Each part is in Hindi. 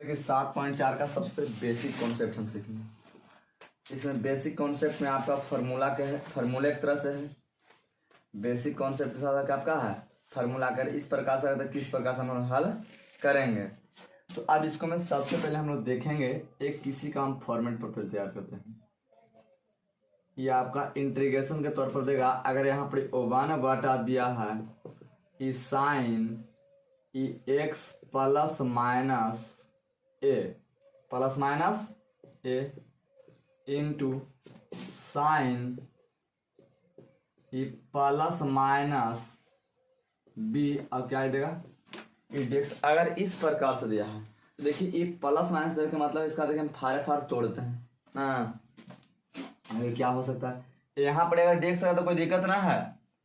देखिए 7.4 का सबसे बेसिक कॉन्सेप्ट हम सीखेंगे। इसमें बेसिक कॉन्सेप्ट में आपका फार्मूला क्या है, फार्मूला एक तरह से है। बेसिक कॉन्सेप्ट के साथ आपका है फार्मूला कर इस प्रकार से तो किस प्रकार से हम लोग हल करेंगे। तो अब इसको मैं सबसे पहले हम लोग देखेंगे एक किसी का हम फॉर्मेट पर तैयार करते हैं। ये आपका इंटीग्रेशन के तौर पर देगा। अगर यहाँ पर ओवन बटा दिया है ई साइन ई एक्स प्लस माइनस ए इंटू साइन ई प्लस माइनस बी, अब क्या देगा ई डेक्स। अगर इस प्रकार से दिया है तो देखिए ई प्लस माइनस देने का मतलब इसका देखिए हम फार तोड़ते हैं ना। आगे क्या हो सकता है, यहाँ पर अगर डेक्स था तो कोई दिक्कत ना है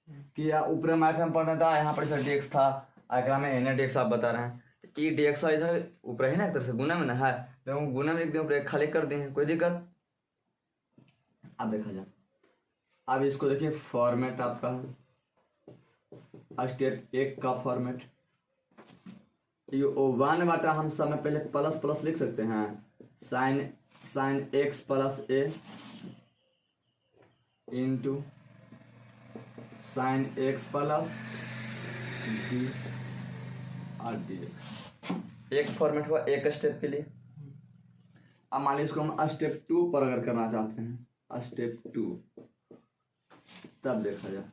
कि ऊपर मैथ में पढ़ना था, यहाँ पर डेक्स था आगे में एन डेक्स आप बता रहे हैं ई डेक्स इधर ऊपर ही ना एक तरह से गुना में ना है तो गुना में एकदम खाली कर दिए, कोई दिक्कत। अब देखा जाए, अब इसको देखिए फॉर्मेट आपका स्टेप एक का फॉर्मेट ये वन बटा हम सब में पहले प्लस प्लस लिख सकते हैं साइन एक्स प्लस ए into sine x plus b और डी एक्स। एक फॉर्मेट हुआ एक स्टेप के लिए। अब मान लीजिए इसको हम स्टेप 2 पर अगर करना चाहते हैं स्टेप 2, तब देखा जाए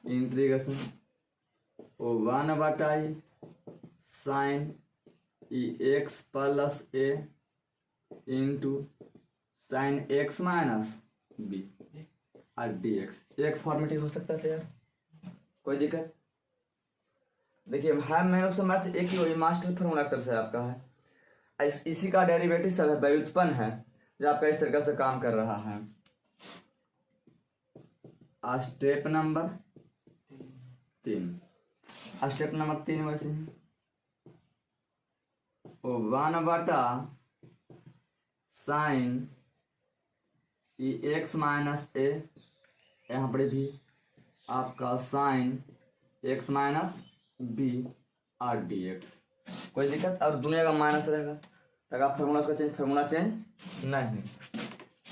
इंटीग्रेशन ओ वन बटाई साइन ई एक्स प्लस ए into sine x minus b और डी एक्स। एक फॉर्मेट ही हो सकता है यार, कोई दिक्कत। देखिए है मेरे से मैथ एक ही हो, मास्टर फॉर्मूला तरह से आपका है, इसी का डेरिवेटिव सब है, व्युत्पन्न है जो आपका इस तरीके से काम कर रहा है। स्टेप नंबर 3, स्टेप नंबर 3 वैसे ओ वन बटा sine E X minus A, यहाँ पर भी आपका sine x minus B R D X, कोई दिक्कत। और दुनिया का माइनस रहेगा तक आप फार्मूला चेंज नहीं।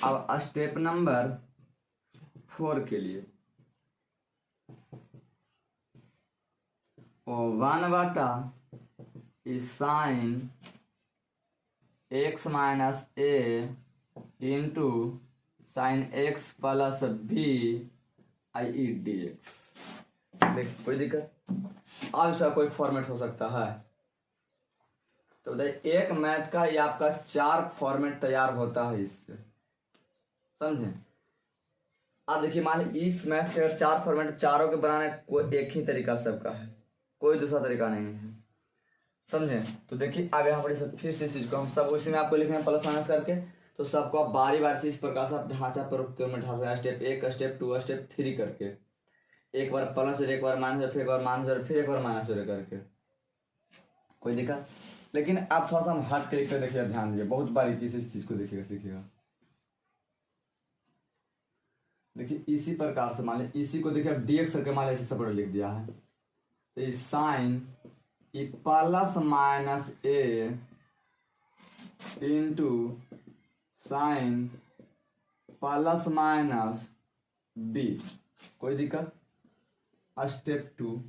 अब स्टेप नंबर 4 के लिए ओ वन बटा sine x minus A into sine x plus B I E D X. देखिए कोई दिक्कत। अब इसका कोई फॉर्मेट हो सकता है तो देखिए एक मैथ का ये आपका 4 फॉर्मेट तैयार होता है इससे, समझे। अब देखिए मान लीजिए इस मैथ के 4 फॉर्मेट चारों के बनाने कोई एक ही तरीका सबका है, कोई दूसरा तरीका नहीं है, समझे। तो देखिए अब यहाँ पर फिर से इस चीज को हम सब उसी में आपको लिखना है प्लस माइनस करके, तो सबको आप बारी बारी से इस प्रकार से आप ढांचा पर ढांचा स्टेप 1 स्टेप 2 स्टेप 3 करके, एक बार प्लस और एक बार माइनस फिर एक बार माइनस और फिर एक बार माइनस करके, कोई दिक्कत। लेकिन आप थोड़ा सा हम हट के लिखकर देखिए, ध्यान दीजिए, बहुत बारीकी से इस चीज को देखिएगा सीखिएगा। देखिए इसी प्रकार से मान लीजिए इसी को देखिए डीएक्स करके मान लीजिए सब लिख दिया है तो ये साइन ई प्लस माइनस ए into sine plus minus b, कोई दिक्कत। स्टेप 2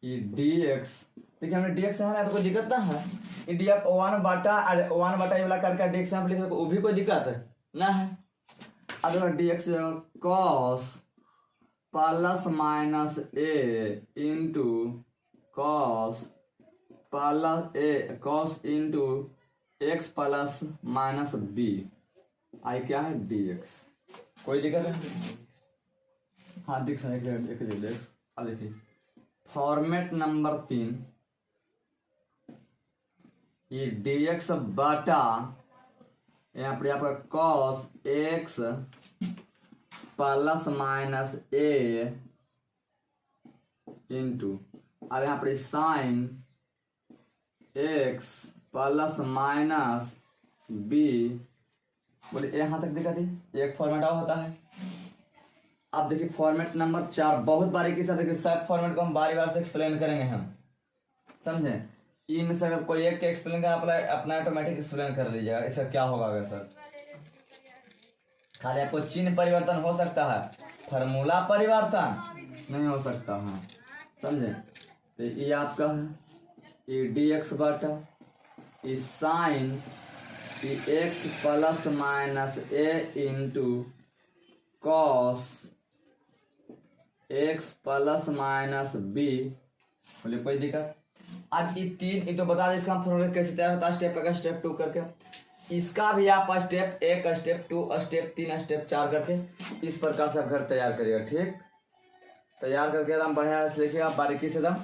ये dx, देखिए हमने dx है ना तो कोई दिक्कत ना है, ये dx वन बटा ये वाला करके dx यहाँ पे लिखे तो वो भी कोई दिक्कत है ना है। अब dx cos plus minus A into cos into X plus minus B I क्या है dx, कोई दिक्कत है। हाँ dx है एक dx। अब देखिए फॉर्मेट नंबर 3 ये dx बटा यहाँ पर आपका cos x प्लस माइनस ए इंटू अब यहाँ पर sine x plus minus B, बोले यहाँ तक दिक्कत है। एक फॉर्मेट और होता है। अब देखिए फॉर्मेट नंबर 4 बहुत बारीकी से देखिए, सब फॉर्मेट को हम बारी बार से एक्सप्लेन करेंगे हम, समझे। ई में से अगर कोई एक एक्सप्लेन कर अपना ऑटोमेटिक एक्सप्लेन कर लीजिएगा। इसका क्या होगा अगर सर, खाली आपको चिन्ह परिवर्तन हो सकता है, फार्मूला परिवर्तन नहीं हो सकता है, समझे। तो ये आपका है ये dx बटा ये साइन ये x plus minus a into cos x plus minus b। बोले कोई दिक्कत। अब ये तीन ये तो बता दें इसका फॉर्मूला कैसे तैयार होता है, स्टेप एक स्टेप 2 करके। इसका भी आप स्टेप 1 स्टेप 2 स्टेप 3 स्टेप 4 करके इस प्रकार से आप घर तैयार करिएगा। ठीक, तैयार करके एकदम बढ़िया से लिखिएगा बारीकी से एकदम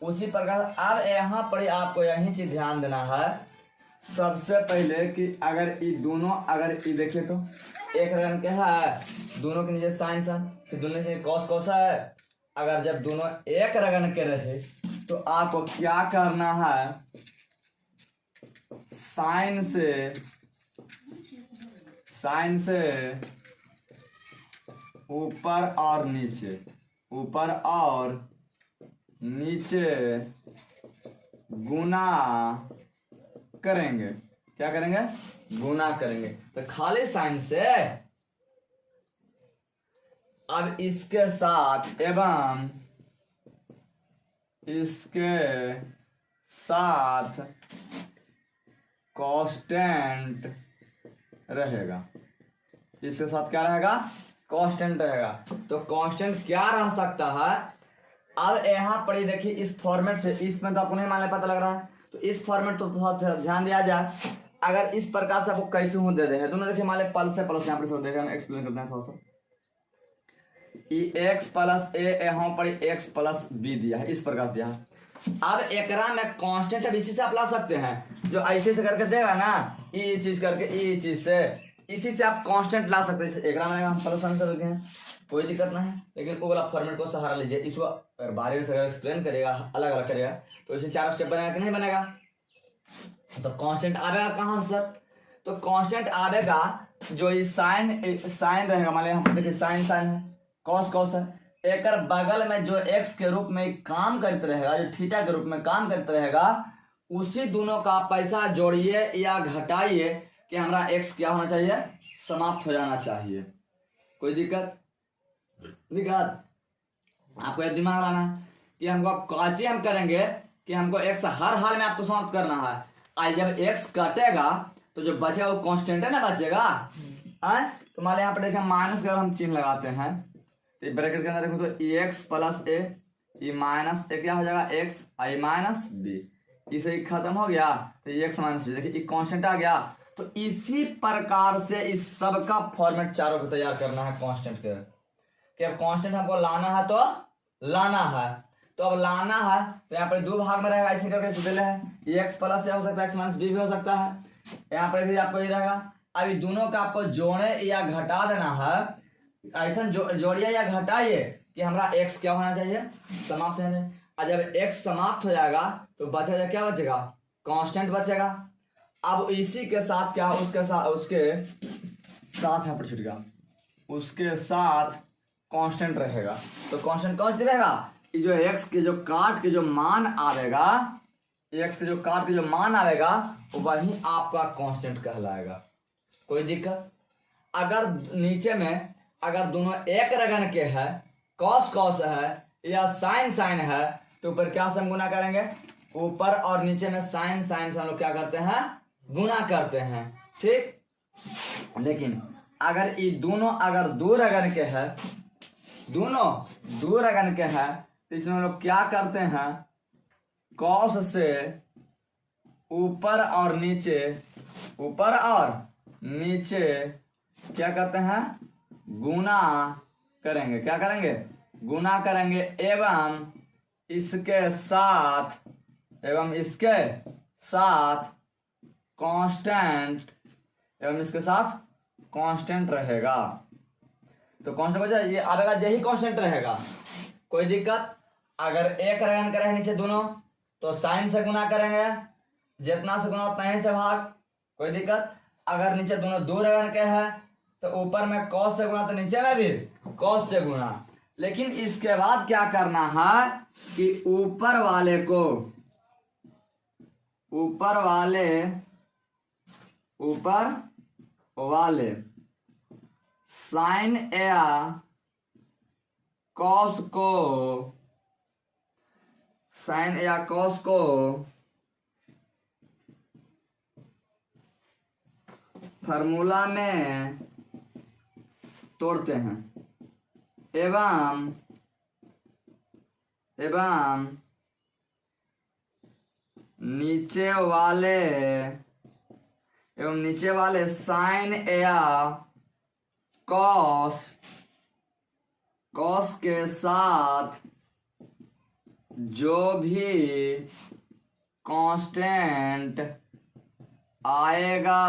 उसी प्रकार। अब यहाँ पर आपको यही चीज ध्यान देना है सबसे पहले कि अगर ये दोनों अगर ये देखिए तो एक रन के है, दोनों के नीचे साइन साइन, फिर दोनों के कॉस कॉस है। अगर जब दोनों एक रगन के रहे तो आपको क्या करना है, साइन से ऊपर और नीचे गुना करेंगे। क्या करेंगे, गुना करेंगे। तो खाली साइन से अब इसके साथ एवं इसके साथ कांस्टेंट रहेगा। इसके साथ क्या रहेगा, कांस्टेंट रहेगा। तो कांस्टेंट क्या रह सकता है, अब यहाँ पर देखिए इस फॉर्मेट से, इसमें तो आपको नहीं मानने पता लग रहा है, तो इस फॉर्मेट तो बहुत ध्यान दिया जाए। अगर इस प्रकार से आपको कैसे हो दे हैं दोनों, देखिए मान लें प्लस से प्लस यहाँ पर देखिए हम एक्सप्लेन करते हैं थोड़ा सा। एक्स प्लस ए यहाँ पर एक्स प्लस बी दिया है, इस प्रकार दिया है। अब एकरा में कांस्टेंट अब इसी से आप ला सकते हैं, जो ऐसे से करके देगा ना ये चीज करके ये चीज से, इसी से आप कांस्टेंट ला सकते हैं। एकरा में हम प्लस आंसर रखे हैं, कोई दिक्कत नहीं है, लेकिन वो वाला फॉर्मेट को सहारा लीजिए। इसको अगर बारे से अगर एक्सप्लेन करेगा अलग अलग करेगा तो इसे 4 स्टेप बनेगा कि नहीं बनेगा। तो कांस्टेंट आएगा कहाँ सर, तो कांस्टेंट आएगा जो ये साइन रहेगा, मान लिया हम देखिए साइन है, कॉस कॉस है, एक बगल में जो एक्स के रूप में काम करते रहेगा, जो थीटा के रूप में काम करते रहेगा, उसी दोनों का पैसा जोड़िए या घटाइए कि हमारा एक्स क्या होना चाहिए, समाप्त हो जाना चाहिए। कोई दिक्कत आपको यह दिमाग लाना कि हमको काची हम करेंगे कि हमको एक्स हर हाल में आपको समाप्त करना है। आज जब एक्स कटेगा तो जो बचेगा वो कांस्टेंट है ना बचेगा। तो मान यहाँ पर देखें माइनस का हम चिन्ह लगाते हैं तो ब्रैकेट के अंदर देखो तो एक्स प्लस ए ये माइनस ए क्या हो जाएगा एक्स आई माइनस बी, इसे खत्म हो गया तो एक्स माइनस बी, देखिए ये कांस्टेंट आ गया। तो इसी प्रकार से इस सब का फॉर्मेट चारों को तैयार करना है कांस्टेंट के, कि अब कांस्टेंट हमको लाना है तो लाना है, तो अब लाना है तो यहाँ पर 2 भाग में रहेगा, ऐसे करके सीधे है ये एक्स प्लस हो सकता है एक्स माइनस बी भी हो सकता है। यहाँ पर भी आपको ये रहेगा। अब ये दोनों का आपको जोड़े या घटा देना है, ऐसा जोड़िए या घटाइए कि हमारा एक्स क्या होना चाहिए, समाप्त होना चाहिए। और जब एक्स समाप्त हो जाएगा तो बचेगा क्या, बचेगा कांस्टेंट बचेगा। अब इसी के साथ क्या उसके साथ यहाँ पर छूट गया, उसके साथ कांस्टेंट रहेगा। तो कांस्टेंट कौन सा रहेगा, ये जो एक्स के जो काट के जो मान आएगा, एक्स के जो काट के जो मान आएगा वही आपका कांस्टेंट कहलाएगा। कोई दिक्कत। अगर नीचे में अगर दोनों एक रगन के है, कॉस कॉस है या साइन साइन है, तो ऊपर क्या से हम गुना करेंगे, ऊपर और नीचे में साइन साइन से हम लोग क्या करते हैं, गुना करते हैं। ठीक, लेकिन अगर ये दोनों अगर 2 रगन के है, दोनों 2 रगन के है, तो इसमें हम लोग क्या करते हैं, कॉस से ऊपर और नीचे क्या करते हैं, गुना करेंगे। क्या करेंगे, गुना करेंगे एवं इसके साथ कांस्टेंट रहेगा। तो कांस्टेंट बचा ये आएगा, यही कांस्टेंट रहेगा। कोई दिक्कत। अगर एक रगन करे नीचे दोनों तो साइन से गुना करेंगे, जितना से गुना उतना ही से भाग। कोई दिक्कत। अगर नीचे दोनों 2 रगन के हैं तो ऊपर में कॉस से गुना तो नीचे में भी कॉस से गुना। लेकिन इसके बाद क्या करना है कि ऊपर वाले को ऊपर वाले साइन या कॉस को फार्मूला में तोड़ते हैं एवं नीचे वाले साइन या कॉस के साथ जो भी कांस्टेंट आएगा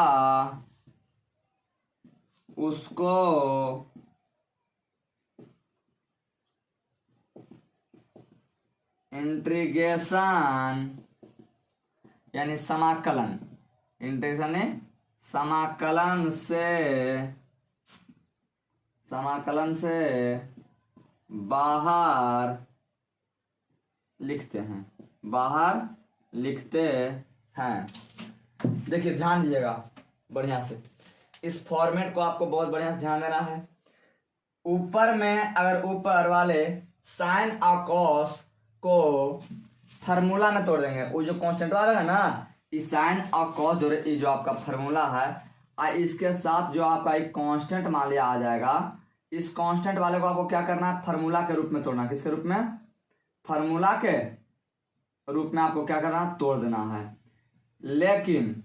उसको इंटीग्रेशन यानी समाकलन समाकलन से बाहर लिखते हैं। देखिए ध्यान दीजिएगा बढ़िया से, इस फॉर्मेट को आपको बहुत बढ़िया से ध्यान देना है। ऊपर में अगर ऊपर वाले साइन और कॉस को फार्मूला में तोड़ देंगे, वो जो कांस्टेंट वाला है ना, इस साइन और कॉस जो आपका फार्मूला है और इसके साथ जो आपका एक कांस्टेंट मान लिया आ जाएगा, इस कांस्टेंट वाले को आपको क्या करना है, फार्मूला के रूप में तोड़ना। किसके रूप में? फार्मूला के रूप में आपको क्या करना है, तोड़ देना है। लेकिन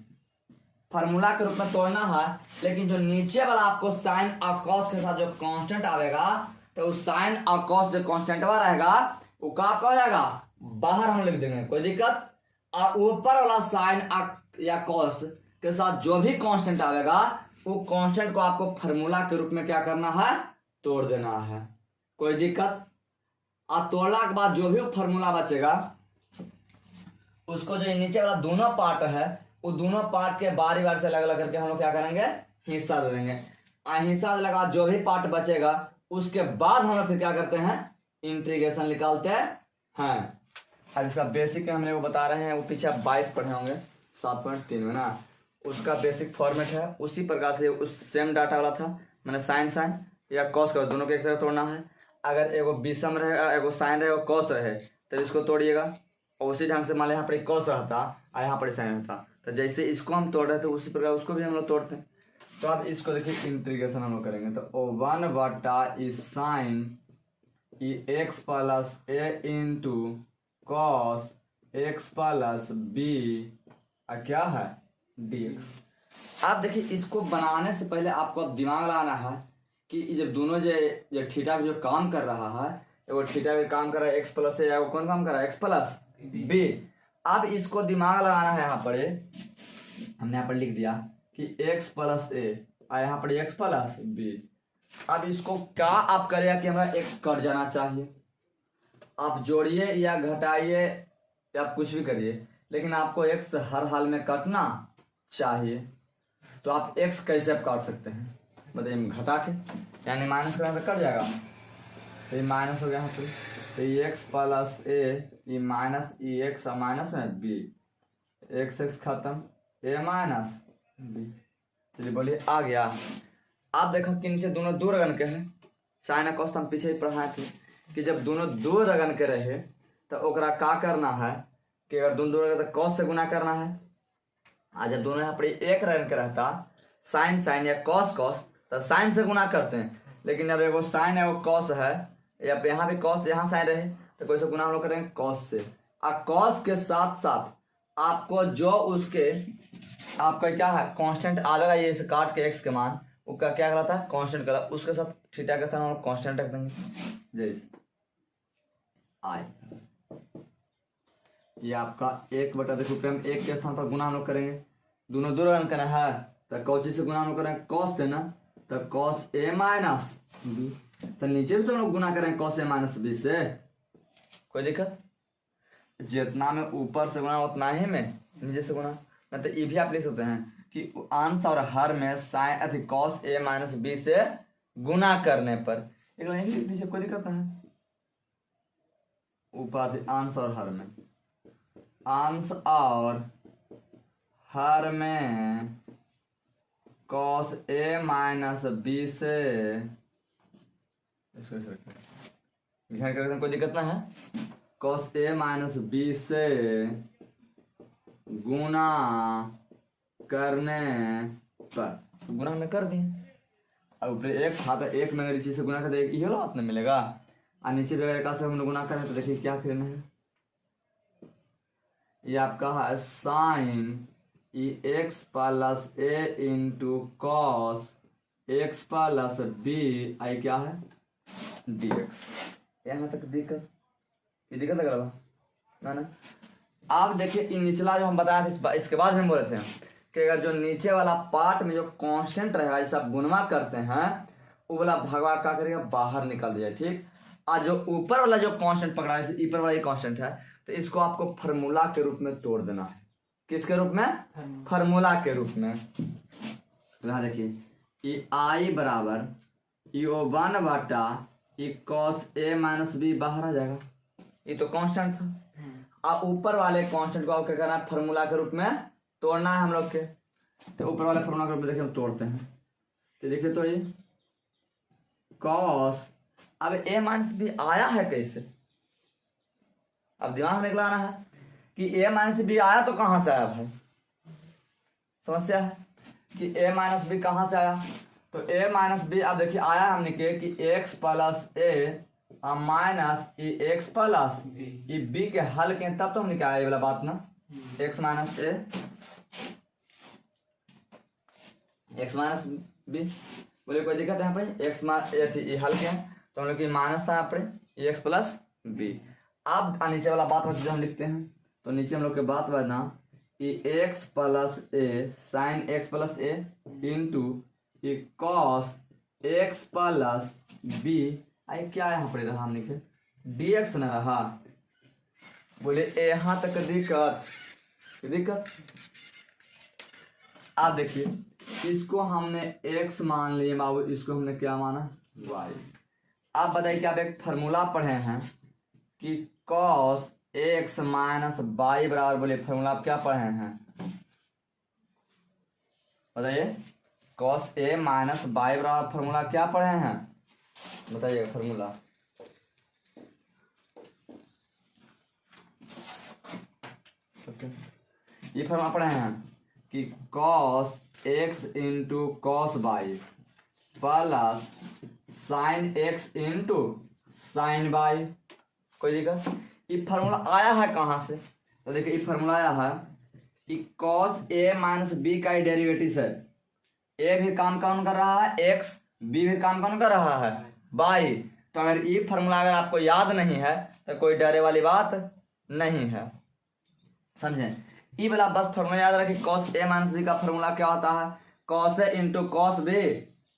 फार्मूला के रूप में तोड़ना है, लेकिन जो नीचे वाला आपको साइन और कॉस के साथ जो कांस्टेंट आएगा, तो उस साइन और कॉस जो कांस्टेंट रहेगा वो क्या हो जाएगा, बाहर हम लिख देंगे, कोई दिक्कत। और ऊपर वाला साइन या कॉस के साथ जो भी कांस्टेंट आएगा वो कांस्टेंट को आपको फार्मूला के रूप में क्या करना है, तोड़ देना है, कोई दिक्कत। और तोड़ना के बाद जो भी फार्मूला बचेगा उसको जो नीचे वाला दोनों पार्ट है, वो दोनों पार्ट के बारी से अलग अलग करके हम लोग क्या करेंगे, हिस्सा दे देंगे। हिस्सा लगा जो भी पार्ट बचेगा उसके बाद हम लोग फिर क्या करते हैं, इंटीग्रेशन निकालते हैं। अब इसका बेसिक हम लोग बता रहे हैं, वो पीछे आप 22 पढ़े होंगे 7.3 में ना, उसका बेसिक फॉर्मेट है। उसी प्रकार से उस सेम डाटा वाला था, मैंने साइन या कॉस का दोनों को एक तरह तोड़ना है। अगर एगो विषम रहे, एगो साइन रहे, एगो कॉस रहे, तो इसको तोड़िएगा। और उसी ढंग से मान लिया यहाँ पर कॉस रहता और यहाँ पर साइन रहता, तो जैसे इसको हम तोड़ रहे थे उसी प्रकार उसको भी हम लोग तोड़ते हैं। तो अब इसको देखिए इंटीग्रेशन हम लोग करेंगे, तो 1 इस sine x plus a into cos x plus b क्या है, dx। आप देखिए इसको बनाने से पहले आपको अब दिमाग लगाना है कि जब दोनों जो थीटा जो काम कर रहा है, वो थीटा भी काम कर रहा है x प्लस a, कौन काम कर रहा है, x प्लस b। अब इसको दिमाग लगाना है, यहाँ पर हमने यहाँ पर लिख दिया कि x प्लस a और यहाँ पर x प्लस b। अब इसको क्या आप करेगा कि हमारा x कट जाना चाहिए, आप जोड़िए या घटाइए या कुछ भी करिए, लेकिन आपको x हर हाल में कटना चाहिए। तो आप x कैसे आप काट सकते हैं बताइए, घटा के, यानी माइनस करने पर कट जाएगा, तो ये माइनस हो गया यहाँ पे, तो ये x प्लस a, ये माइनस ये x माइनस है b, x खत्म, a माइनस b। चलिए बोलिए आ गया। आप देखो कि नीचे दोनों दो रगन के हैं, साइन कॉस हम पीछे ही पढ़ाए थे कि जब दोनों दो रगन के रहे तो ओकरा का करना है कि अगर दोनों रगन तो कॉस से गुना करना है। आज जब दोनों यहाँ पर एक रगन के रहता साइन या कॉस तो साइन से गुना करते हैं, लेकिन अब एगो साइन है वो कॉस है, या यहाँ भी कॉस यहाँ साइन रहे तो कोई से गुना हम लोग करेंगे कॉस से। और कॉस के साथ साथ आपको जो उसके आपका क्या है कांस्टेंट आएगा, ये इसे काट के x के मान वो क्या कहलाता है, कांस्टेंट कहलाता है, उसके साथ थीटा के साथ हम लोग कांस्टेंट रख देंगे। जैसे आई ये आपका 1/, देखो हम 1 के स्थान पर गुना हम लोग करेंगे, दोनों दो रन करना है तो कौची से गुना हम लोग करेंगे, कॉस से ना, तो कॉस a माइनस b, तो नीचे भी तो हम लोग गुना करेंगे कॉस a माइनस b से, कोई दिक्कत। जितना में ऊपर से गुना उतना ही में नीचे से गुना, तो ये भी आप लिख सकते हैं कि अंश और हर में sine cos a minus b से गुना करने पर, एक लाइन लिख दीजिए, कोई दिक्कत है। ऊपर अंश और हर में, अंश और हर में cos a माइनस बी से ध्यान करते हैं, कोई दिक्कत ना है। cos a माइनस बी से गुना करने पर, गुना हमने कर दिए। अब ऊपर एक था तो एक में अगर इसी से गुना कर दे, एक ही बात ना मिलेगा। और नीचे भी का से हमने गुना करें तो देखिए क्या करना है। ये आपका है sine E x plus A into cos x plus B I क्या है डी एक्स। यहाँ तक दिक्कत, ये दिक्कत लग रहा ना। आप देखिए ये निचला जो हम बताया था, इसके बाद हम बोले थे कि अगर जो नीचे वाला पार्ट में जो कांस्टेंट रहेगा, जैसे आप गुणवा करते हैं, वो वाला भगवा क्या करेगा, बाहर निकल जाए, ठीक। और जो ऊपर वाला जो कांस्टेंट पकड़ा है, ऊपर वाला ये कांस्टेंट है, तो इसको आपको फार्मूला के रूप में तोड़ देना है। किसके रूप में? फार्मूला के रूप में। तो यहाँ देखिए ई आई बराबर ई ओ वन बटा ई कॉस ए माइनस बी बाहर आ जाएगा। ये तो कांस्टेंट था। अब ऊपर वाले कांस्टेंट को क्या करना है, फार्मूला के रूप में तोड़ना है हम लोग के। तो ऊपर वाले फार्मूला के रूप में देखिए हम तोड़ते हैं। तो देखिए तो ये कॉस, अब ए माइनस बी आया है कैसे, अब दिमाग में लगाना है कि ए माइनस बी आया तो कहां से आया भाई। समस्या है कि ए माइनस बी कहां से आया। तो ए माइनस बी अब देखिए आया हमने के कि एक्स प्लस ए माइनस ई एक्स प्लस ई बी के हल के, तब तो हमने क्या ये वाला बात ना, एक्स माइनस ए एक्स माइनस बी। बोले कोई दिक्कत है यहाँ पे, एक्स ए थी ये हल के, तो हम लोग की माइनस था यहाँ पे एक्स प्लस बी। अब नीचे वाला बात जो हम लिखते हैं, तो नीचे हम लोग के बात बना ई x plus a sine x plus A into ई cos x plus B I क्या यहाँ पर रहा हमने के डी एक्स न रहा। बोले यहाँ तक दिक्कत। आप देखिए इसको हमने x मान लिया बाबू, इसको हमने क्या माना y। आप बताइए कि आप एक फार्मूला पढ़े हैं कि cos x माइनस y बराबर, बोले फार्मूला आप क्या पढ़े हैं बताइए। cos a माइनस y बराबर फार्मूला क्या पढ़े हैं बताइए फार्मूला। ये फार्मूला पढ़े हैं कि cos x into cos Y plus sine x into sine Y. कोई दिक्कत? ये फार्मूला आया है कहाँ से, तो देखिए ये फार्मूला आया है कि cos a माइनस बी का ही डेरिवेटिव है। a भी काम कौन कर रहा है x, b भी काम कौन कर रहा है y। तो अगर ये फार्मूला अगर आपको याद नहीं है तो कोई डरे वाली बात नहीं है, समझे। ई वाला बस फार्मूला याद रखिए, cos a माइनस बी का फार्मूला क्या होता है, cos a into cos B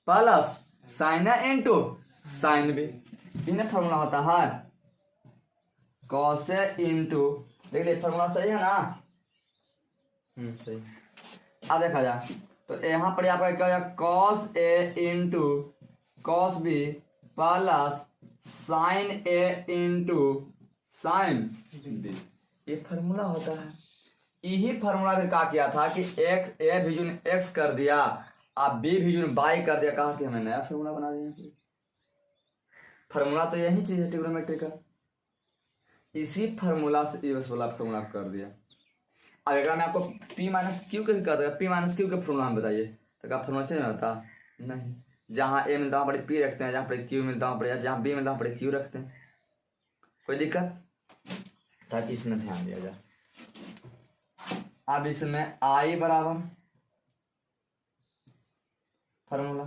plus sine a into sine B. इन्हें फार्मूला होता है cos a इंटू, देख लीजिए फार्मूला सही है ना, सही। अब देखा जाए तो यहाँ पर आपका क्या हो cos a into cos B plus sine a into sine B, ये फार्मूला होता है। यही फार्मूला फिर क्या किया था कि एक्स ए भी एक्स कर दिया और बी भी बाई कर दिया, कहा कि हमें नया फार्मूला बना दिया। फार्मूला तो यही चीज है ट्रिग्नोमेट्री का, इसी फार्मूला से ये वाला फार्मूला कर दिया। अब अगर मैं आपको पी माइनस क्यू के भी कर देगा, पी माइनस क्यू के फार्मूला हम बताइए तो क्या फार्मूला चेंज होता नहीं। जहाँ ए मिलता वहाँ पर पी रखते हैं, जहाँ पर क्यू मिलता वहाँ पर, जहाँ बी मिलता वहाँ पर क्यू रखते हैं। कोई दिक्कत? ताकि इसमें ध्यान दिया जाए। अब इसमें आई बराबर फार्मूला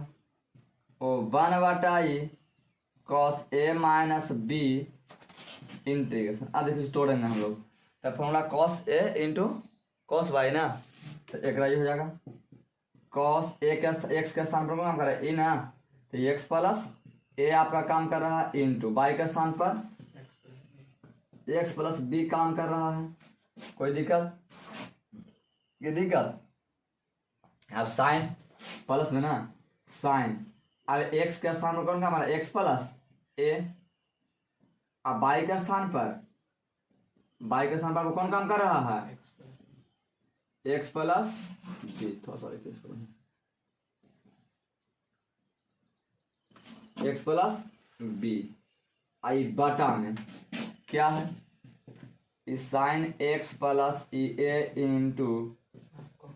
ओ वन बटा ई cos a minus B integration. अब देखिए तोड़ेंगे हम लोग, तो formula cos A into cos Y ना, तो एक राइज हो जाएगा। कॉस ए के एक्स के स्थान पर काम कर रहा है ए ना, तो एक्स प्लस ए आपका काम कर रहा है इंटू वाई के स्थान पर एक्स प्लस बी काम कर रहा है। कोई दिक्कत? ये दिक्कत? अब साइन प्लस में ना साइन, अब एक्स के स्थान पर कौन का हमारा एक्स प्लस ए, अब बाई के स्थान पर कौन काम कर रहा है एक्स प्लस बी, थोड़ा सा एक्स प्लस बी आई बटा में क्या है, sine x plus e a into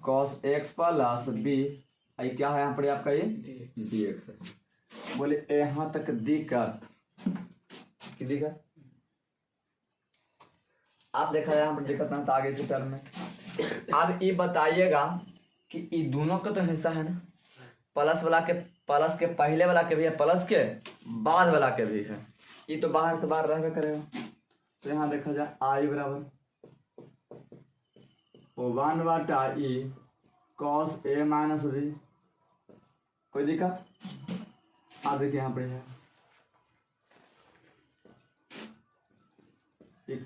cos x plus B I क्या है यहाँ पर आपका ये डी एक्स है। बोले यहाँ तक दिक्कत की दिक्कत आप देखा जाए यहाँ पर दिक्कत ना, तो आगे इसी टर्म में अब ये बताइएगा कि ये दोनों का तो हिस्सा है ना, प्लस के पहले वाला के भी है, प्लस के बाद वाला के भी है, ये तो बाहर रहबे करेगा। तो यहाँ देखा जाए आई बराबर 1 बटा ई कॉस ए माइनस बी, कोई दिक्कत। अब देखिए यहाँ पे है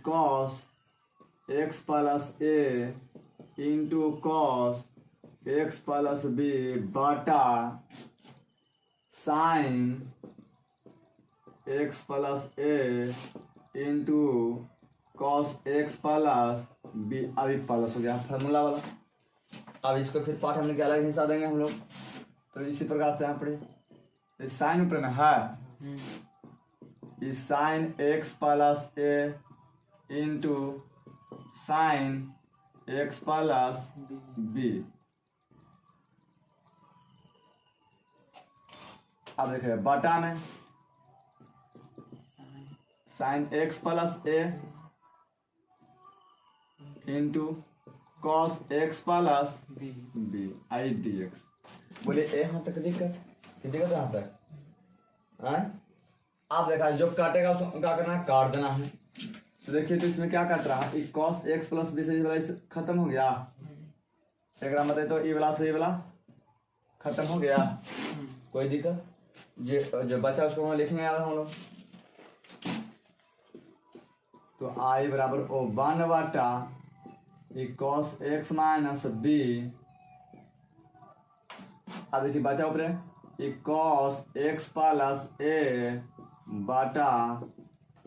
कॉस एक्स प्लस ए into cos x plus b बटा साइन एक्स प्लस ए into cos x plus b, अभी प्लस हो गया फार्मूला वाला। अब इसको फिर पार्ट हमने क्या अलग हिस्सा देंगे हम लोग, तो इसी प्रकार से यहाँ पर साइन ऊपर में है, इस साइन एक्स प्लस ए into sine x plus b. अब देखिए बटा में sine x plus A into cos x plus B I d x. बोले यहाँ तक दिक्कत यहाँ तक आप देखा जो काटेगा उसको क्या करना है, काट देना है। तो देखिए तो इसमें क्या कट रहा है, कॉस एक्स प्लस बी से वाला खत्म हो गया, एक मतलब तो ये वाला से ये वाला खत्म हो गया, कोई दिक्कत। जो बचा उसको हम लिखेंगे यार हम लोग। तो आई बराबर ओ 1 बटा कॉस एक्स माइनस बी, अब देखिए बचा ऊपर कॉस एक्स प्लस ए बटा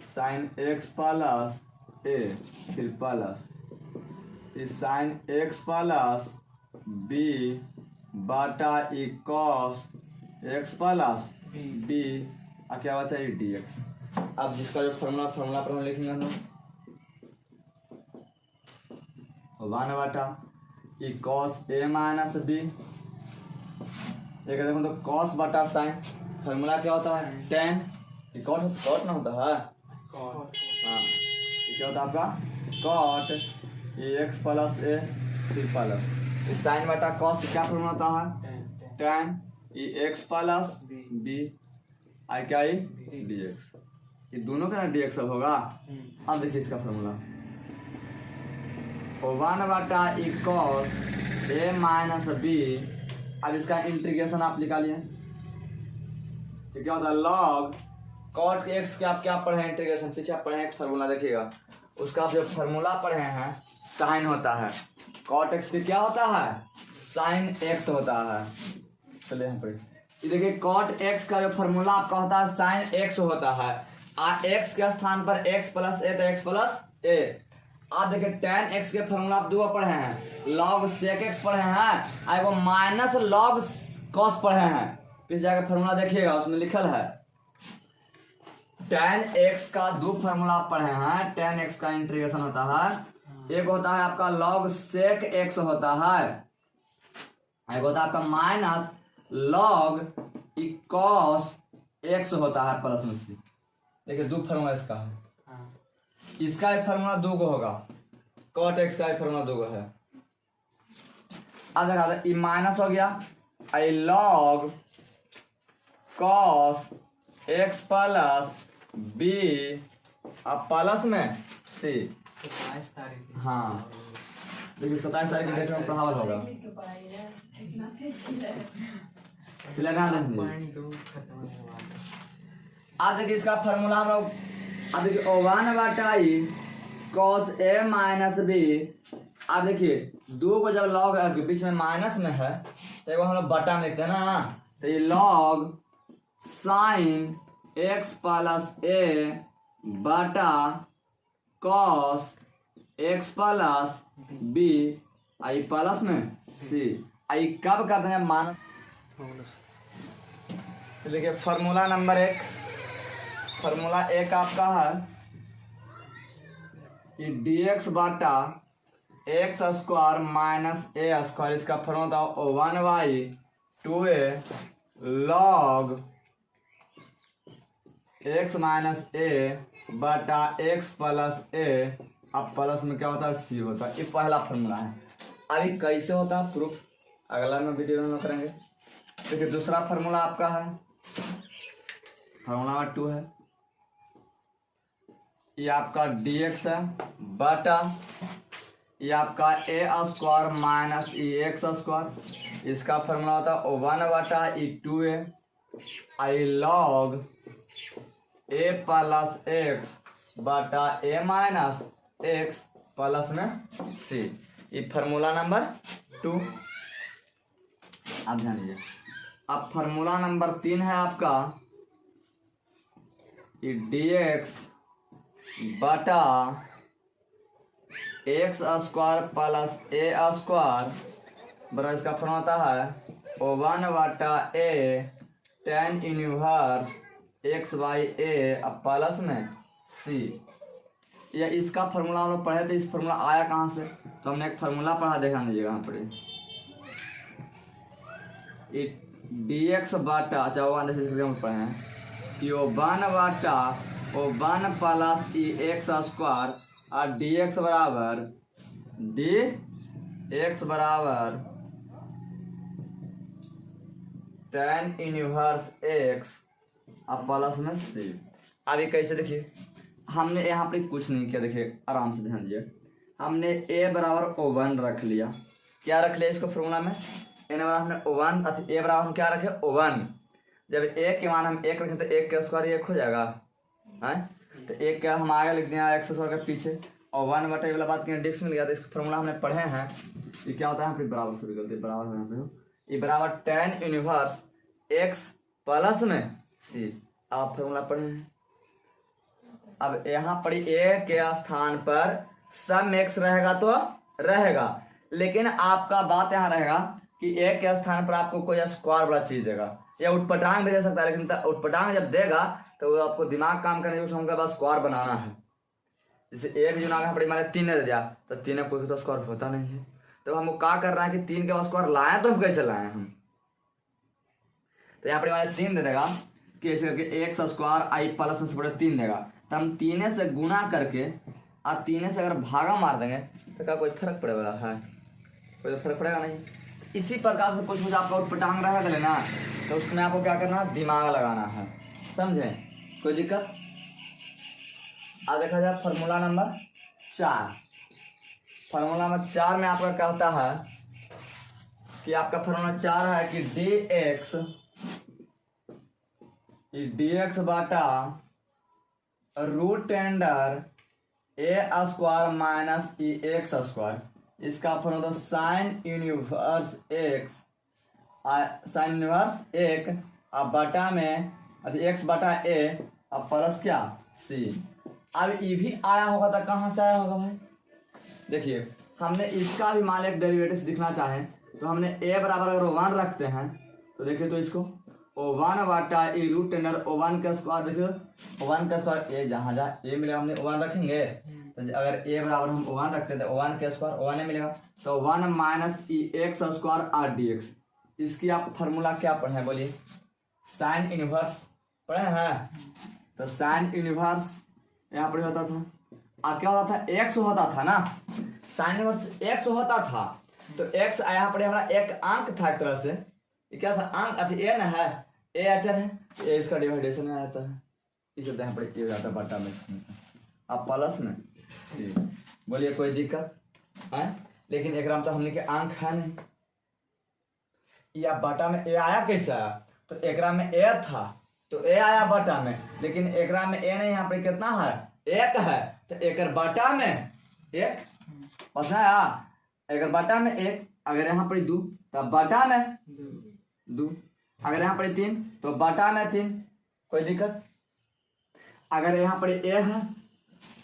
साइन एक्स प्लस ए, फिर plus sine x plus b बटा कॉस एक्स प्लस बी, क्या बचा ये डी एक्स। अब जिसका जो फॉर्मूला पर हम लिखेंगे हम 1 बटा कॉस ए माइनस बी, एक देखो तो कॉस बटा साइन, फॉर्मूला क्या होता है टेन, कॉट ना होता है हाँ, क्या होता है आपका कॉट एक्स प्लस ए फिर प्लस साइन बटा कॉस, क्या फॉर्मूला होता है tan x plus B I क्या डी एक्स, ये दोनों का ना डी एक्स होगा। अब देखिए इसका फॉर्मूला 1 बटा कॉस ए माइनस बी, अब इसका इंटीग्रेशन आप निकालिए, तो क्या होता है लॉग कॉट एक्स के आप क्या पढ़े हैं इंटीग्रेशन, पीछे आप पढ़े हैं फार्मूला देखिएगा, उसका आप जो फार्मूला पढ़े हैं साइन होता है, कॉट एक्स के क्या होता है साइन एक्स होता है। चलिए यहाँ पर ये देखिए कॉट एक्स का जो फार्मूला आपका होता है साइन एक्स होता है, एक्स के स्थान पर एक्स प्लस ए तो एक्स प्लस ए। आप देखिए टेन एक्स के फार्मूला आप दो पढ़े हैं, लॉग सेक एक्स पढ़े हैं, वो माइनस लॉग कॉस पढ़े हैं, फिर जाकर फार्मूला देखिएगा उसमें लिखल है टेन एक्स का दो फार्मूला पढ़े हैं, टेन एक्स का इंटीग्रेशन होता है, एक होता है आपका लॉग सेक एक्स होता है, एक होता है आपका माइनस लॉग कॉस एक्स होता है प्लस में से। देखिए दो फार्मूला इसका है, इसका एक फार्मूला दो को होगा, कॉट एक्स का एक फार्मूला दो को है। अब देखा ये माइनस हो गया I log cos x plus b, अब प्लस में सी 27 तारीख हाँ देखिए 27 तारीख के डेट में पढ़ावल होगा, अब देखिए इसका फार्मूला हम लोग, अब देखिए 1 बटा कॉस ए माइनस बी, अब देखिए दो को जब लॉग बीच में माइनस में है तो हम लोग बटा में लिखते हैं ना, तो ये लॉग साइन एक्स प्लस ए बटा कॉस एक्स प्लस बी, आई प्लस में सी। आई कब करते हैं मान, तो देखिए फॉर्मूला नंबर 1, फॉर्मूला 1 आपका है कि dx Bata x square minus a square, इसका फॉर्मूला था 1/2a लॉग x माइनस ए बटा एक्स प्लस ए। अब प्लस में क्या होता है सी होता है। ये पहला फॉर्मूला है। अभी कैसे होता है प्रूफ अगला में वीडियो में करेंगे। देखिए दूसरा फार्मूला आपका है फार्मूला नंबर 2 है, ये आपका dx है बटा ये आपका ए स्क्वायर माइनस ई एक्स स्क्वायर, इसका फार्मूला होता है 1/2a I log A plus x बटा ए माइनस एक्स प्लस में सी। ये फार्मूला नंबर 2। आप ध्यान दीजिए। अब फार्मूला नंबर 3 है आपका ये dx बटा x square plus a square बराबर, इसका फॉर्मूला होता है 1/a tan inverse x by a अब प्लस में सी। या इसका फार्मूला हम लोग पढ़े थे। इस फार्मूला आया कहाँ से, तो हमने एक फार्मूला पढ़ा, देखा दीजिएगा यहाँ पर dx बाटा अच्छा वन पढ़े हैं कि 1/1 प्लस ई एक्स स्क्वायर और dx बराबर tan इनवर्स एक्स अब प्लस में सी। अब ये कैसे, देखिए हमने यहाँ पे कुछ नहीं किया, देखिए आराम से ध्यान दीजिए। हमने a बराबर 1 रख लिया, क्या रख लिया इसको फॉर्मूला में n बराबर हमने 1 अथवा a बराबर हम क्या रखे 1। जब a के मान हम 1 रखें तो 1 का स्क्वायर 1 हो जाएगा है, तो 1 का हम आगे लिख दिया एक्स स्क्वायर के पीछे और 1/a वाला बात की डिक्स मिल गया। तो इसका फॉर्मूला हमने पढ़े हैं। ये क्या होता है यहाँ पे बराबर से गलती बराबर यहाँ पे ये बराबर tan इनवर्स एक्स प्लस में सी। आप फॉर्मूला पढ़े हैं। अब यहाँ पर ए के स्थान पर सम एक्स रहेगा तो रहेगा, लेकिन आपका बात यहाँ रहेगा कि ए के स्थान पर आपको कोई स्क्वायर वाला चीज देगा या उठपटांग भी दे सकता है, लेकिन उठपटांग जब देगा तो वो आपको दिमाग काम करने के उनके पास स्क्वायर बनाना है। जैसे एक जो यहाँ पर मैंने 3 दे दिया तो 3 कोई तो स्क्वायर होता नहीं है, तो हमको क्या कर रहा है कि 3 के स्क्वायर लाए तो हम कैसे लाए हम, तो यहाँ पर मैंने 3 दे देगा कि ऐसे करके एक्स स्क्वायर आई प्लस में से बड़े 3 देगा, तो हम 3 से गुना करके और 3 से अगर भागा मार देंगे तो क्या कोई फर्क पड़ेगा है, कोई तो फर्क पड़ेगा नहीं। इसी प्रकार से कुछ आपका उठपटांग रहेगा लेना, तो उसमें आपको क्या करना है दिमाग लगाना है, समझे, कोई दिक्कत। आज देखा जाए फार्मूला नंबर 4। फार्मूला नंबर 4 में आपका क्या होता है कि आपका फार्मूला 4 है कि dx बाटा रूट अंडर ए स्क्वायर माइनस ई एक्स स्क्वायर, इसका formula sine inverse x sine inverse 1 अब बटा में एक्स बटा ए अब प्लस क्या सी। अब ये भी आया होगा तो कहाँ से आया होगा भाई, देखिए हमने इसका भी मान एक डेरिवेटिव दिखना चाहें तो हमने a बराबर अगर 1 रखते हैं तो देखिए तो इसको 1 बटा ए रूट अंडर 1 का स्क्वायर, देखिए 1 का स्क्वायर ए जहाँ जहाँ ए मिलेगा हमने 1 रखेंगे, तो अगर a बराबर हम 1 रखते हैं तो 1 का स्क्वायर 1 मिलेगा, तो 1 माइनस ई x square r D x. इसकी आप फार्मूला क्या पढ़े बोलिए, साइन इनवर्स पढ़े हैं। तो साइन इनवर्स यहाँ पर होता था क्या होता था एक्स होता था ना, साइन इनवर्स एक्स होता था, तो एक्स यहाँ पर हमारा एक अंक था एक तरह से, ये क्या था अंक अति ए न है, ए अचर है, ए इसका डिवाइडेशन में आता है, इसे यहाँ पर ए जाता है बटा में अब प्लस में सी। बोलिए कोई दिक्कत है, लेकिन एक तो हमने के अंक है नहीं, या बटा में ए आया कैसे आया, तो एक में ए था तो ए आया बटा में, लेकिन एक में ए नहीं, यहाँ पे कितना है 1 है, तो एक बटा में 1 पता है, एक बटा में 1, अगर यहाँ पर 2 तो बटा में 2, अगर यहाँ पर 3 तो बटा में 3, कोई दिक्कत। अगर यहाँ पर ए है,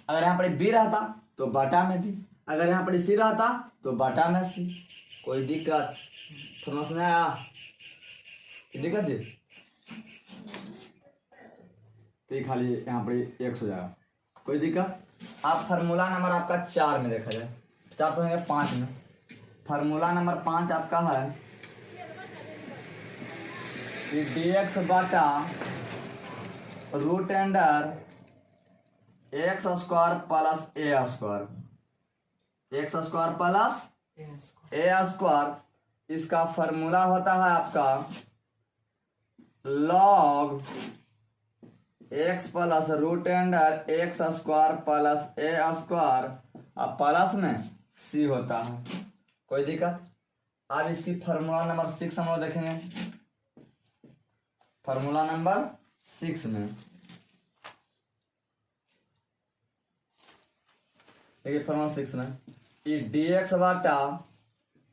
अगर यहाँ पर बी रहता तो बटा में बी, अगर यहाँ पर सी रहता तो बटा में सी, कोई दिक्कत फॉर्मूला समझ आया? कोई दिक्कत जी? तो ये खाली यहाँ पर x हो जाएगा, कोई दिक्कत? अब फार्मूला नंबर आपका 4 में देखा जाए, 4 तो है 5 में। फार्मूला नंबर 5 आपका है कि dx बटा root under x square plus a square, x square plus a square, इसका फार्मूला होता है आपका log x plus root under x square plus a square, अब प्लस में सी होता है, कोई दिक्कत? अब इसकी फार्मूला नंबर 6 हम लोग देखेंगे। फार्मूला नंबर 6 में देखिए, फार्मूला 6 में ये dx बटा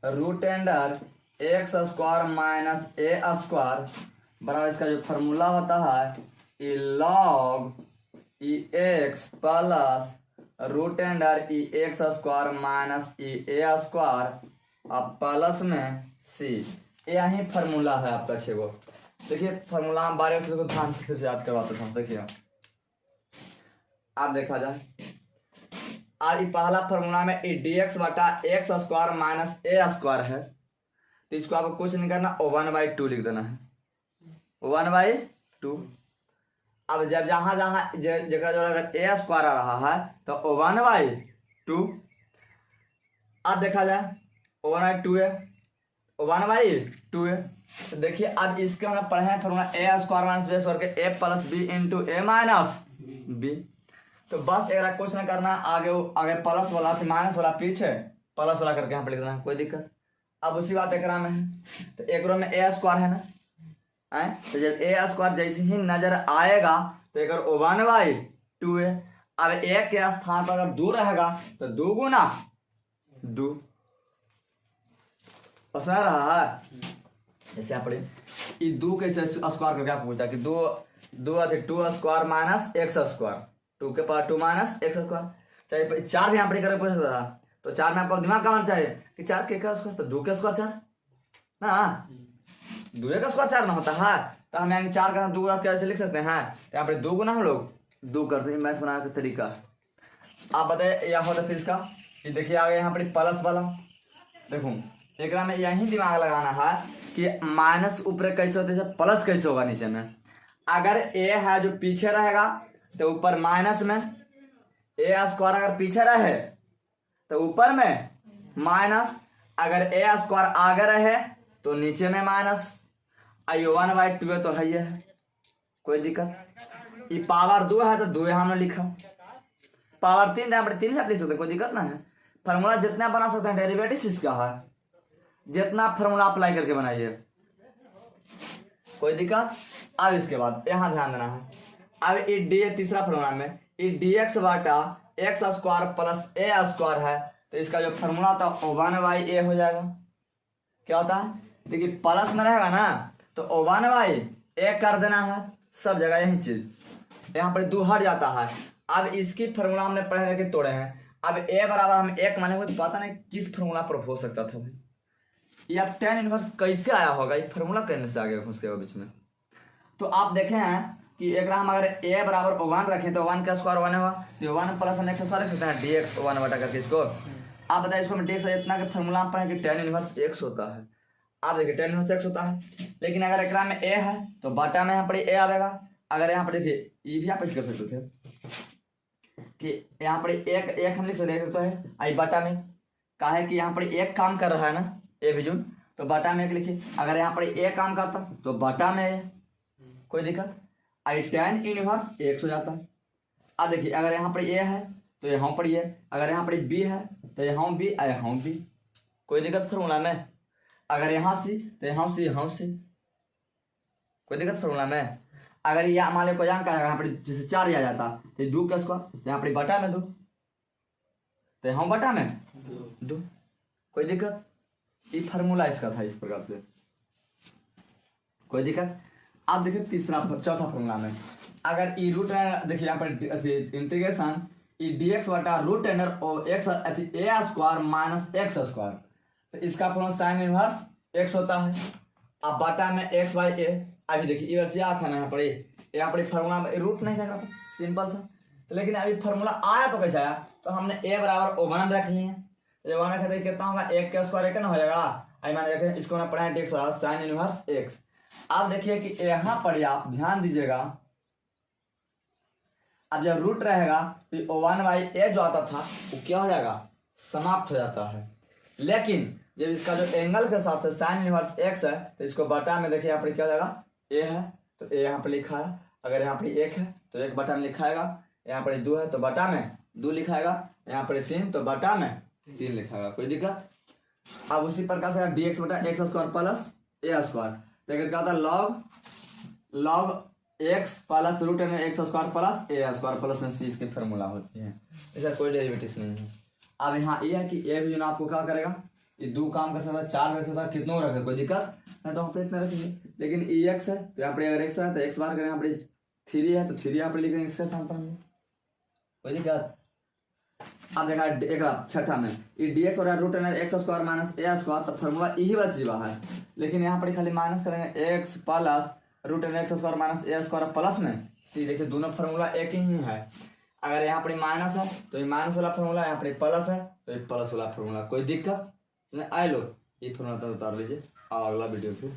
root under x square minus a square बराबर इसका जो फार्मूला होता है ई लॉग ई एक्स प्लस रूट अंडर ई एक्स स्क्वायर माइनस ई ए स्क्वायर अब प्लस में सी, यही फार्मूला है आपका 6 गो। देखिए फार्मूला हम 12 को ध्यान से फिर से याद करवाते हैं। देखिए आप देखा जाए, और पहला फार्मूला में dx बटा x square minus a square है, तो इसको आपको कुछ नहीं करना, 1/2 लिख देना है, 1/2। अब जब जहां जहां जगह जो अगर ए स्क्वायर आ रहा है तो 1/2। अब देखा जाए 1/2 है, 1/2 है। तो देखिए अब इसके हम पढ़े हैं फार्मूला ए स्क्वायर माइनस बी स्क्वायर के ए प्लस बी इंटू ए माइनस बी। तो बस एक कुछ ना करना, आगे प्लस वाला फिर माइनस वाला, पीछे प्लस वाला करके यहाँ पर लिख देना है, कोई दिक्कत? अब उसी बात एक में है, तो एक में ए स्क्वायर है ना, तो जब ए स्क्वायर जैसे ही नजर आएगा तो एक 1/2 है। अब एक के स्थान पर अगर 2 रहेगा तो 2 गुना 2 समझ रहा है? जैसे यहाँ पर 2 कैसे स्क्वायर करके आपको पूछता है कि 2 स्क्वायर माइनस एक्स स्क्वायर, 2 के पावर 2 माइनस एक्स स्क्वायर, चाहे 4 भी यहाँ पर करके पूछ सकता था। तो 4 में आपको दिमाग का चाहिए कि 4 के स्क्वायर, तो 2 के स्क्वायर 4 ना, 2 का स्क्वायर 4 ना होता है, तो हम यहाँ 4 का 2 कैसे लिख सकते हैं? यहाँ पर 2 गुना हम लोग 2 करते हैं, मैथ बनाने का तरीका। आप बताइए यह होता फिर इसका, ये देखिए आगे यहाँ पर प्लस वाला, देखो एक में यही दिमाग लगाना है कि माइनस ऊपर कैसे होते हैं, प्लस कैसे होगा नीचे में। अगर ए है जो पीछे रहेगा तो ऊपर माइनस में, ए स्क्वायर अगर पीछे रहे तो ऊपर में माइनस, अगर ए स्क्वायर आगे रहे तो नीचे में माइनस। 1/2 तो है ये है, कोई दिक्कत? ये पावर 2 है तो 2 हमने लिखा, पावर 3 है 3 लिख सकते, कोई दिक्कत ना है। फार्मूला जितना बना सकते हैं डेरिवेटिव इसका है, जितना फार्मूला अप्लाई करके बनाइए, कोई दिक्कत? अब इसके बाद यहाँ ध्यान देना है, अब ये डी तीसरा फार्मूला में ये dx बटा x square plus a square है, तो इसका जो फार्मूला था 1/a हो जाएगा। क्या होता है? देखिए प्लस में रहेगा ना तो 1/a कर देना है, सब जगह यही चीज, यहाँ पर 2 हट जाता है। अब इसकी फार्मूला हमने पढ़े करके तोड़े हैं, अब a बराबर हम 1 माने हुए, पता नहीं किस फार्मूला पर हो सकता था भाई, ये अब tan इनवर्स कैसे आया होगा, ये फार्मूला कैसे से आ गया उसके बीच में। तो आप देखे हैं कि एक हम अगर a बराबर 1 रखें तो 1 का स्क्वायर 1 होगा, तो 1 प्लस हम एक्स स्क्वायर लिख सकते हैं dx 1 बटा करके इसको। आप बताइए इसको dx इतना के फार्मूला में पढ़े कि tan इनवर्स x होता है। आप देखिए tan इनवर्स x होता है, लेकिन अगर एक में a है तो बटा में यहाँ पर a आएगा। अगर यहाँ पर देखिए ये भी आप ऐसे कर सकते थे कि यहाँ पर एक हम लिख सकते हैं आई बटा में, कहा है कि यहाँ पर एक काम कर रहा है ना ए विजुन, तो बटा में एक लिखिए। अगर यहाँ पर ए काम करता तो बटा में ए, कोई दिक्कत? आई tan इनवर्स x हो जाता है। अब देखिए अगर यहाँ पर ए है तो यहाँ पर ये, अगर यहाँ पर बी है तो यहाँ बी यहाँ बी, कोई दिक्कत फार्मूला में? अगर यहाँ सी तो यहाँ सी यहाँ सी, कोई दिक्कत फार्मूला में? अगर यह मान लो कोई अंक आएगा यहाँ पर जैसे 4 आ जाता तो 2 का स्क्वायर, यहाँ पर बटा में 2, तो यहाँ बटा में 2, कोई दिक्कत? ये फार्मूला इसका था इस प्रकार से, कोई दिक्कत? आप देखिए चौथा फार्मूला में अगर ई रूट देखिए यहाँ पर इंटीग्रेशन ई डी एक्स बटा रूट अंडर एक्स ए स्क्वायर माइनस एक्स स्क्वायर। तो इसका फॉर्मूला साइन इनवर्स एक्स होता है। अब बटा में एक्स बाई ए। अभी देखिए इधर से था ना यहाँ पर फॉर्मूला रूट नहीं था, सिंपल था। लेकिन अभी फॉर्मूला आया तो कैसे आया, तो हमने ए बराबर O1 रख लिए। वन रखते कितना होगा, एक का स्क्वायर एक ना हो जाएगा। आई मान देखें इसको ना पढ़ाएं डी एक्स बराबर साइन इनवर्स एक्स। अब देखिए कि यहाँ पर आप ध्यान दीजिएगा, अब जब रूट रहेगा तो O1 बाई ए जो आता था वो क्या हो जाएगा, समाप्त हो जाता है। लेकिन जब इसका जो एंगल के साथ साइन इनवर्स एक्स है तो इसको बटा में देखिए यहाँ पर क्या हो जाएगा, ए है तो ए यहाँ पर लिखा है। अगर यहाँ पर एक है तो एक बटा में लिखाएगा, यहाँ पर 2 है तो बटा में 2 लिखाएगा, यहाँ पर 3 तो बटा में 3 लिखाएगा। कोई दिक्कत। अब उसी प्रकार से डी एक्स बटा x square plus a square, लेकिन क्या होता है लॉग एक्स प्लस रूट में x square plus a square plus में सी इसकी फॉर्मूला होती है। इसका कोई डेरिवेटिव नहीं है। अब यहाँ ये है कि ए भी आपको क्या करेगा, ये 2 काम कर सकता है, 4 रख सकता है, कितनों रखे कोई दिक्कत नहीं, तो हम पे इतना रखेंगे। लेकिन ई एक्स है तो यहाँ पर अगर एक्स है तो एक्स बार करें, यहाँ पर 3 है तो 3 यहाँ पर लिखेंगे इसका स्थान पर हम, कोई दिक्कत। अब देखा एक छठा में डी एक्स और root x square minus a square, तो फॉर्मूला यही बच रहा है। लेकिन यहाँ पर खाली माइनस करेंगे x plus root x square minus a square plus में सी। देखिए दोनों फार्मूला एक ही है। अगर यहाँ पर माइनस है तो ये माइनस वाला फार्मूला, यहाँ पर प्लस है तो ये प्लस वाला फार्मूला। कोई दिक्कत नहीं, आए लो ये फार्मूला तो उतार लीजिए और अगला वीडियो फिर।